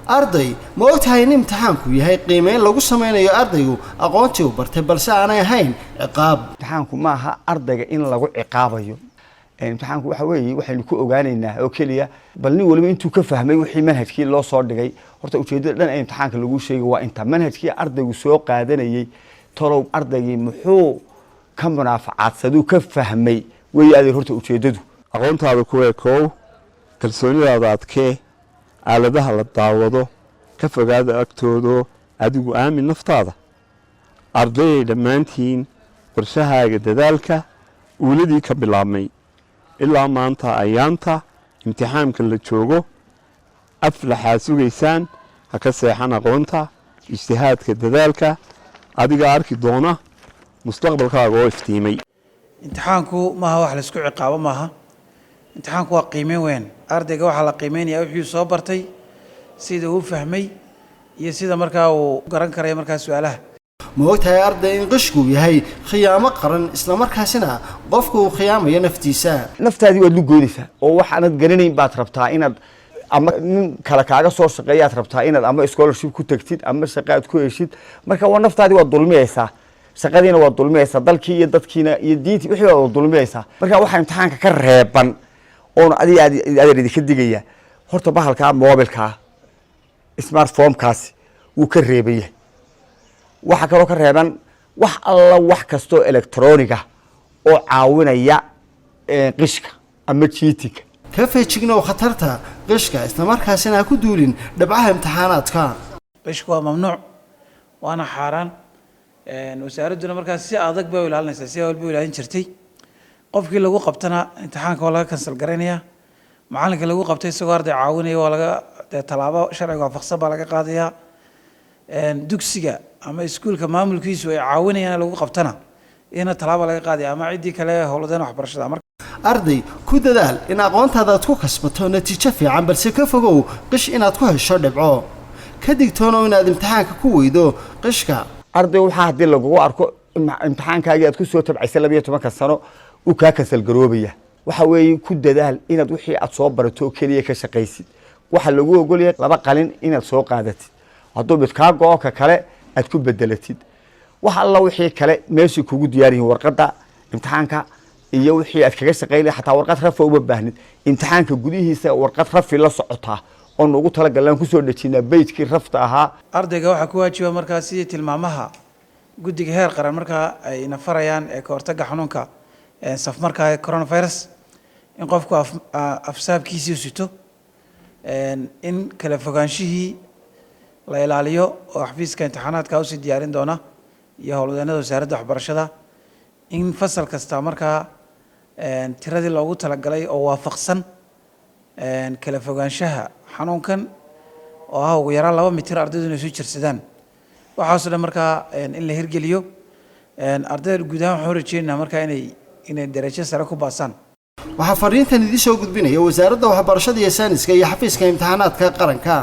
arday ma ogtahay in imtixaanku yahay qiimeyn lagu sameynayo ardaygu aqoontii uu bartay balse aanay ahayn ciqaab imtixaanku ma aha ardayga in lagu ciqaabayo imtixaanku waxa weeye waxaynu ku ogaanaynaa oo kaliya bal nin waliba intuu ka fahmay wixii manhajkii loo soo dhigay horta ujeedada dhan ee imtixaanka lagu sheegay waa inta manhajkii ardaygu soo qaadanayay tolow ardaygii muxuu ka munaafacaadsaduu ka fahmay way aad horta ujeedadu aqoontaada ku eekow kalsoonidaada adkee aaladaha la daawado ka fogaada agtoodo adigu aamin naftaada ardayay dhammaantiin qorshahaaga dadaalka uuladii ka bilaabmay ilaa maanta ayaanta imtixaanka la joogo aflaxaad sugaysaan ha ka seexan aqoonta ijtihaadka dadaalka adiga arki doona mustaqbalkaaga oo iftiimay imtixaanku maaha wax la isku ciqaabo maaha imtixaanku waa qiimeyn weyn ardayga waxa la qiimeynayaa wixii soo bartay sida uu fahmay iyo sida markaa uu garan karay markaa su'aalaha ma ogtahay arday in qishku yahay khiyaamo qaran isla markaasina qofku uu khiyaamayo naftiisa naftaadii waad lugoynaysaa oo waxaanad garanayn baad rabtaa inaad ama nin kale kaaga soo shaqeeyaad rabtaa inaad ama scholarship ku tagtid ama shaqo aad ku heshid marka waa naftaadii waad dulmiyaysaa shaqadiina waad dulmiyaysaa dalkii iyo dadkiina iyo diintii wixii waad dulmiyaysaa marka waxaa imtixaanka ka reeban oon adiga aad idinka digaya horta bahalkaa moobilkaa smartphone-kaasi wuu ka reeban yahay waxaa kaloo ka reeban wax alla wax kastoo electroniga oo caawinaya qishka ama jiitinka ka feejignow khatarta qishka isla markaasina ha ku duulin dhabcaha imtixaanaadka qishku waa mamnuuc waana xaaraan wasaaradduna markaas si adag bay u ilaalinaysaa si walba u ilaalin jirtay qofkii lagu qabtana imtixaanka waa laga kansal garaynayaa macalinka lagu qabtay isagoo arday caawinaya waa laga tallaabo sharciga waafaqsan baa laga qaadayaa dugsiga ama iskuulka maamulkiisu ay caawinayaan lagu qabtana ina tallaabo laga qaadaya ama ciddii kale howladeen waxbarashada arday ku dadaal in aqoontaada aad ku kasbato natiijo fiican balse ka fogow qish inaad ku hesho dhibco ka digtoonow inaad imtixaanka ku weydo qishka arday waxaa haddii lagugu arko imtixaankaagii aad ku soo tabcaysay 12 sano uu kaa kansal garoobaya waxa weeye ku dadaal inaad wixii aad soo barato kaliya ka shaqaysid waxa lagu ogol yahay 2 qalin inaad soo qaadatid hadduu mid kaa go'o ka kale aad ku bedelatid waxa alla wixii kale meeshii kugu diyaar yihiin warqadda imtixaanka iyo wixii aad kaga shaqaynay xataa warqad rafa uma baahnid imtixaanka gudihiisa warqad rafi la socotaa oo ugu tala galaan ku soo dhajinaa beydkii rafta ahaa ardayga waxa ku waajiba markaa sidii tilmaamaha guddiga heer qaran markaa ay nafarayaan ee ka hortagga xanuunka safmarka coronavirus in qofku afsaabkiisii sito in kala fogaanshihii la ilaaliyo oo xafiiska imtixaanaadka usii diyaarin doona iyo howlwadeennada wasaaradda waxbarashada in fasal kasta markaa tiradii loogu talagalay oo waafaqsan kala fogaanshaha xanuunkan oo ah ugu yaraan 2 mitir ardaydu inay soo jirsadaan waxaasoo dhan markaa in la hirgeliyo ardayda guud ahaan waxaan rajeynaynaa markaa inay darajo sare ku baasaan waxaa fariintan idin soo gudbinaya wasaaradda waxbarashada iyo sayniska iyo xafiiska imtixaanaadka qaranka